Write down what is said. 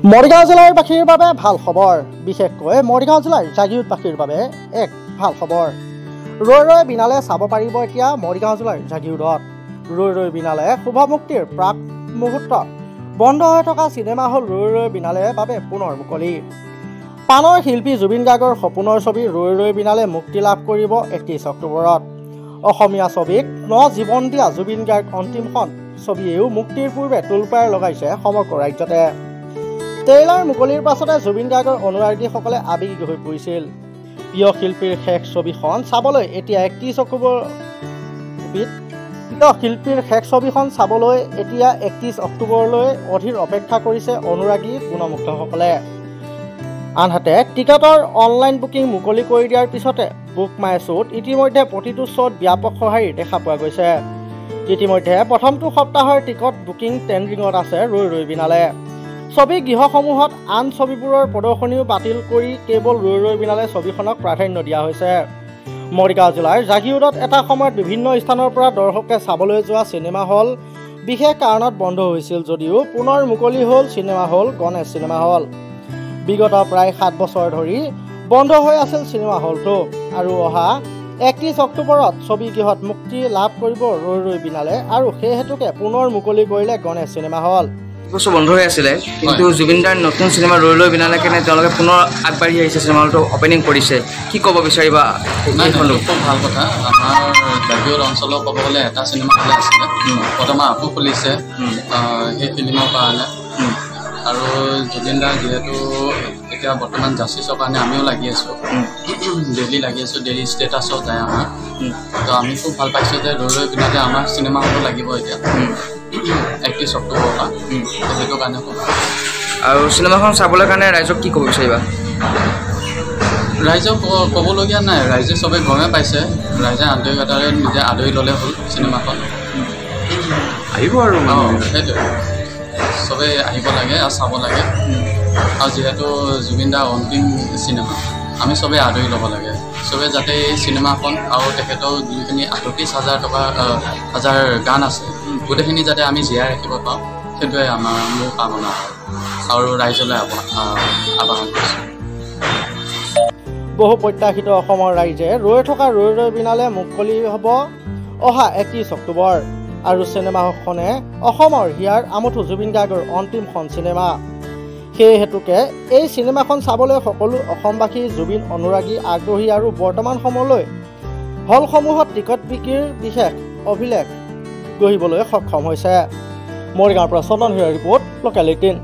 মৰিগাঁও জিলাৰ বাসীৰ বাবে ভাল খবৰ। বিশেষকৈ মৰিগাঁও জিলাৰ জাগিৰোডবাসীৰ বাবে এক ভাল খবৰ। ৰৈ ৰৈ বিনালে চাব পাৰিব এতিয়া মৰিগাঁও জিলাৰ জাগিৰোডত। ৰৈ ৰৈ বিনালে শুভ মুক্তিৰ প্ৰাক মুহূৰ্তত বন্ধ হৈ থকা চিনেমা হল ৰৈ ৰৈ বিনালে বাবে পুনৰ মুকলি। পানৰ শিল্পী জুবিন গাৰ্গৰ সপোনৰ ছবি ৰৈ ৰৈ বিনালে মুক্তি লাভ কৰিব 31 অক্টোবৰত। অসমীয়া ছবিক জীৱন দিয়া জুবিন গাৰ্গ অন্তিমখন ছবিয়েও মুক্তিৰ পূৰ্বে তোলপাৰ লগাইছে সমগ্ৰ ৰাজ্যতে। ট্ৰেইলাৰ মুকলিৰ পাছতে জুবিন গাৰ্গৰ অনুৰাগীসকলে আৱেগিক হৈ পৰিছিল। প্ৰিয় শিল্পীৰ শেষ ছবিখন চাবলৈ এতিয়া 31 অক্টোবৰলৈ অধীৰ অপেক্ষা কৰিছে অনুৰাগী গুণমুগ্ধসকলে। আনহাতে টিকটৰ অনলাইন বুকিং মুকলি কৰি দিয়াৰ পিছতে বুক মাই শ্ব'ত ইতিমধ্যে প্ৰতিটো শ্ব'ত ব্যাপক সঁহাৰি দেখা পোৱা গৈছে। ইতিমধ্যে প্ৰথমটো সপ্তাহৰ টিকট বুকিং ট্ৰেণ্ডিঙত আছে ৰৈ ৰৈ বিনালে। ছবি গৃহসমূহত আন ছবিবোৰৰ প্ৰদৰ্শনীও বাতিল কৰি কেৱল ৰৈ ৰৈ বিনালে ছবিখনক প্ৰাধান্য দিয়া হৈছে। মৰিগাঁও জিলাৰ জাগিৰোডত এটা সময়ত বিভিন্ন স্থানৰ পৰা দৰ্শকে চাবলৈ যোৱা চিনেমা হল বিশেষ কাৰণত বন্ধ হৈছিল যদিও পুনৰ মুকলি হ'ল cinema hall Ganesh cinema hall. বিগত প্ৰায় 7 বছৰ ধৰি বন্ধ হৈ আছিল চিনেমা হলটো আৰু অহা 31 অক্টোবৰত ছবিগৃহত মুক্তি লাভ কৰিব ৰৈ ৰৈ বিনালে আৰু সেই হেতুকে পুনৰ মুকলি কৰিলে গণেশ চিনেমা হল। বছৰ বন্ধ হৈ আছিলে, কিন্তু জুবিন দাৰ নতুন চিনেমা ৰৈ ৰৈ বিনালে কেনে তেওঁলোকে পুনৰ আগবাঢ়ি আহিছে, চিনেমা হলটো অপেনিং কৰিছে। কি ক'ব বিচাৰিবা? খুব ভাল কথা। আমাৰ জাগিৰোড অঞ্চলত ক'ব গ'লে এটা চিনেমা হলে আছিলে, বৰ্তমান আকৌ খুলিছে সেই ফিল্মৰ কাৰণে। আৰু জুবিন দাৰ যিহেতু এতিয়া বৰ্তমান জাষ্টিছৰ কাৰণে আমিও লাগি আছোঁ, ডেইলি লাগি আছোঁ, ডেইলি ষ্টেটাছত যায় আমাৰ। তো আমি খুব ভাল পাইছোঁ যে ৰৈ ৰৈ বিনালে আমাৰ চিনেমা হলো লাগিব এতিয়া 31 অক্টোবৰৰ পৰা। সেইটো কাৰণে আৰু চিনেমাখন চাবলৈ কাৰণে ৰাইজক কি ক'ব বিচাৰিবা? ৰাইজক ক'বলগীয়া নাই, ৰাইজে চবে গমে পাইছে। ৰাইজে আন্তৰিকতাৰে নিজে আদৰি ল'লে হ'ল চিনেমাখন। আহিব আৰু সেইটোৱে চবেই আহিব লাগে আৰু চাব লাগে। আৰু যিহেতু জুবিন দাৰ অন্তিম চিনেমা, আমি চবেই আদৰি ল'ব লাগে। চবে যাতে এই চিনেমাখন আৰু তেখেতৰ যিখিনি 38,000 গান আছে গোটেইখিনি যাতে আমি জীয়াই ৰাখিব পাওঁ, সেইটোৱে মোৰ কামনা আৰু ৰাইজলৈ আহ্বান কৰিছোঁ। বহু প্ৰত্যাশিত অসমৰ ৰাইজে ৰৈ থকা ৰৈ ৰৈ বিনালে মুকলি হ'ব অহা 31 অক্টোবৰ আৰু চিনেমাখনে অসমৰ হিয়াৰ আমঠু জুবিন গাৰ্গৰ অন্তিমখন চিনেমা। সেই হেতুকে এই চিনেমাখন চাবলৈ সকলো অসমবাসী জুবিন অনুৰাগী আগ্ৰহী আৰু বৰ্তমান সময়লৈ হলসমূহত টিকট বিক্ৰীৰ বিশেষ অভিলেখ গঢ়িবলৈ সক্ষম হৈছে। মৰিগাঁৱৰ পৰা চন্দন হিৰাৰ ৰিপৰ্ট, লোকেল 18।